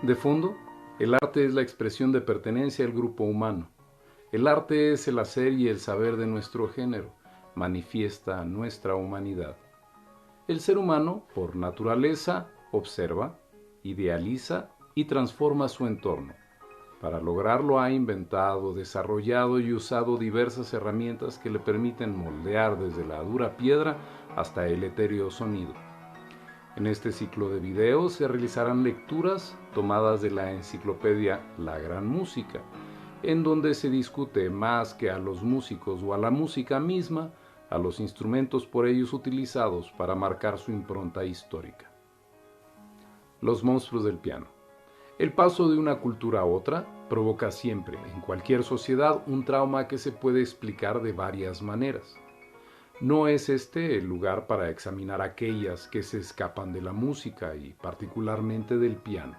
De fondo, el arte es la expresión de pertenencia al grupo humano. El arte es el hacer y el saber de nuestro género, manifiesta nuestra humanidad. El ser humano, por naturaleza, observa, idealiza y transforma su entorno. Para lograrlo ha inventado, desarrollado y usado diversas herramientas que le permiten moldear desde la dura piedra hasta el etéreo sonido. En este ciclo de videos se realizarán lecturas tomadas de la enciclopedia La Gran Música, en donde se discute más que a los músicos o a la música misma, a los instrumentos por ellos utilizados para marcar su impronta histórica. Los monstruos del piano. El paso de una cultura a otra provoca siempre, en cualquier sociedad, un trauma que se puede explicar de varias maneras. No es este el lugar para examinar aquellas que se escapan de la música y particularmente del piano.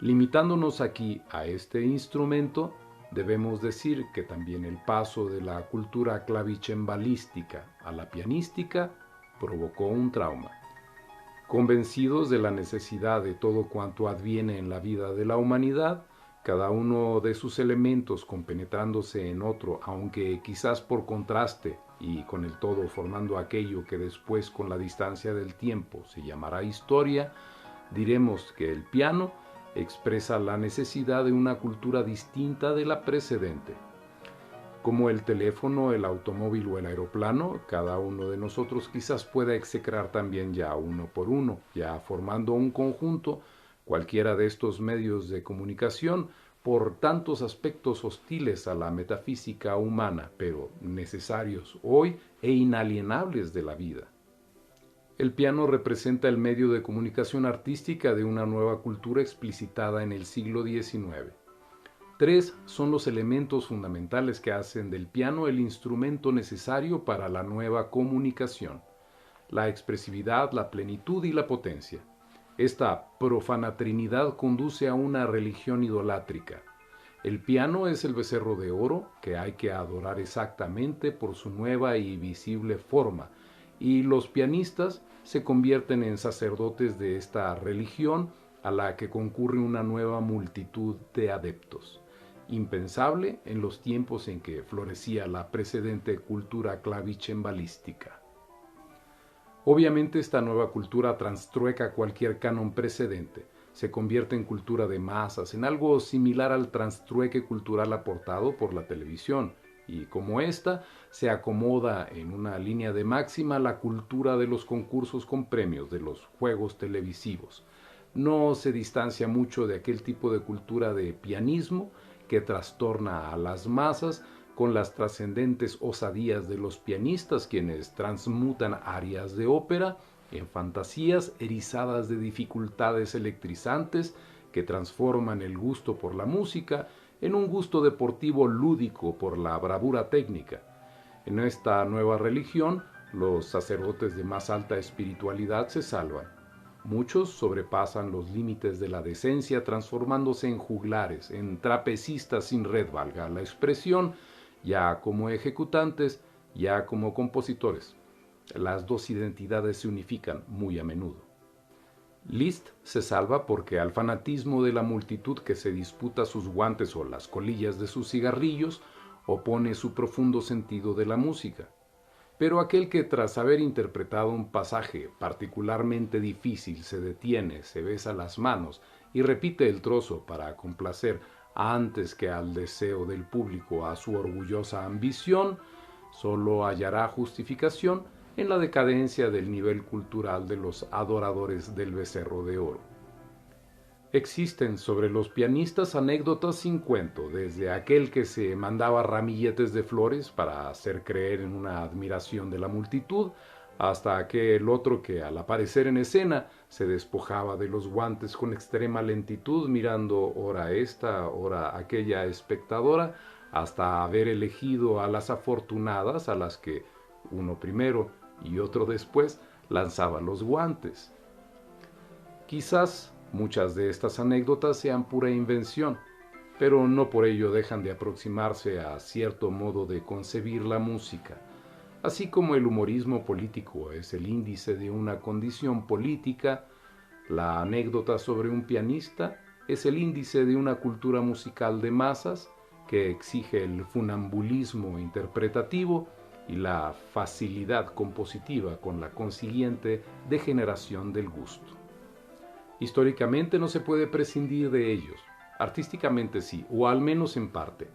Limitándonos aquí a este instrumento, debemos decir que también el paso de la cultura clavicembalística a la pianística provocó un trauma. Convencidos de la necesidad de todo cuanto adviene en la vida de la humanidad, cada uno de sus elementos compenetrándose en otro, aunque quizás por contraste y con el todo formando aquello que después con la distancia del tiempo se llamará historia, diremos que el piano expresa la necesidad de una cultura distinta de la precedente. Como el teléfono, el automóvil o el aeroplano, cada uno de nosotros quizás pueda execrar también ya uno por uno, ya formando un conjunto, cualquiera de estos medios de comunicación, por tantos aspectos hostiles a la metafísica humana, pero necesarios hoy e inalienables de la vida. El piano representa el medio de comunicación artística de una nueva cultura explicitada en el siglo XIX. Tres son los elementos fundamentales que hacen del piano el instrumento necesario para la nueva comunicación: la expresividad, la plenitud y la potencia. Esta profana trinidad conduce a una religión idolátrica. El piano es el becerro de oro que hay que adorar exactamente por su nueva y visible forma, y los pianistas se convierten en sacerdotes de esta religión a la que concurre una nueva multitud de adeptos. Impensable en los tiempos en que florecía la precedente cultura clavicembalística. Obviamente esta nueva cultura transtrueca cualquier canon precedente, se convierte en cultura de masas, en algo similar al transtrueque cultural aportado por la televisión, y como ésta se acomoda en una línea de máxima la cultura de los concursos con premios, de los juegos televisivos. No se distancia mucho de aquel tipo de cultura de pianismo que trastorna a las masas con las trascendentes osadías de los pianistas, quienes transmutan arias de ópera en fantasías erizadas de dificultades electrizantes que transforman el gusto por la música en un gusto deportivo lúdico por la bravura técnica. En esta nueva religión, los sacerdotes de más alta espiritualidad se salvan. Muchos sobrepasan los límites de la decencia transformándose en juglares, en trapecistas sin red, valga la expresión, ya como ejecutantes, ya como compositores. Las dos identidades se unifican muy a menudo. Liszt se salva porque al fanatismo de la multitud que se disputa sus guantes o las colillas de sus cigarrillos opone su profundo sentido de la música. Pero aquel que tras haber interpretado un pasaje particularmente difícil se detiene, se besa las manos y repite el trozo para complacer antes que al deseo del público, a su orgullosa ambición, solo hallará justificación en la decadencia del nivel cultural de los adoradores del becerro de oro. Existen sobre los pianistas anécdotas sin cuento, desde aquel que se mandaba ramilletes de flores para hacer creer en una admiración de la multitud, hasta aquel otro que al aparecer en escena se despojaba de los guantes con extrema lentitud, mirando ora esta, ora aquella espectadora, hasta haber elegido a las afortunadas a las que uno primero y otro después lanzaba los guantes. Quizás muchas de estas anécdotas sean pura invención, pero no por ello dejan de aproximarse a cierto modo de concebir la música. Así como el humorismo político es el índice de una condición política, la anécdota sobre un pianista es el índice de una cultura musical de masas que exige el funambulismo interpretativo y la facilidad compositiva con la consiguiente degeneración del gusto. Históricamente no se puede prescindir de ellos, artísticamente sí, o al menos en parte.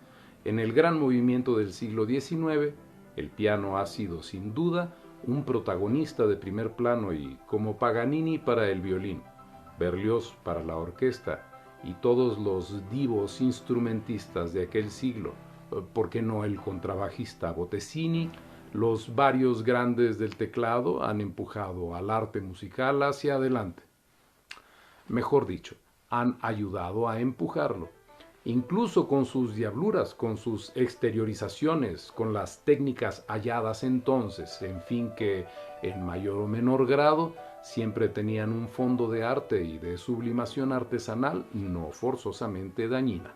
En el gran movimiento del siglo XIX, el piano ha sido sin duda un protagonista de primer plano y como Paganini para el violín, Berlioz para la orquesta y todos los divos instrumentistas de aquel siglo, ¿por qué no el contrabajista Bottesini? Los varios grandes del teclado han empujado al arte musical hacia adelante. Mejor dicho, han ayudado a empujarlo. Incluso con sus diabluras, con sus exteriorizaciones, con las técnicas halladas entonces, en fin que en mayor o menor grado siempre tenían un fondo de arte y de sublimación artesanal no forzosamente dañina.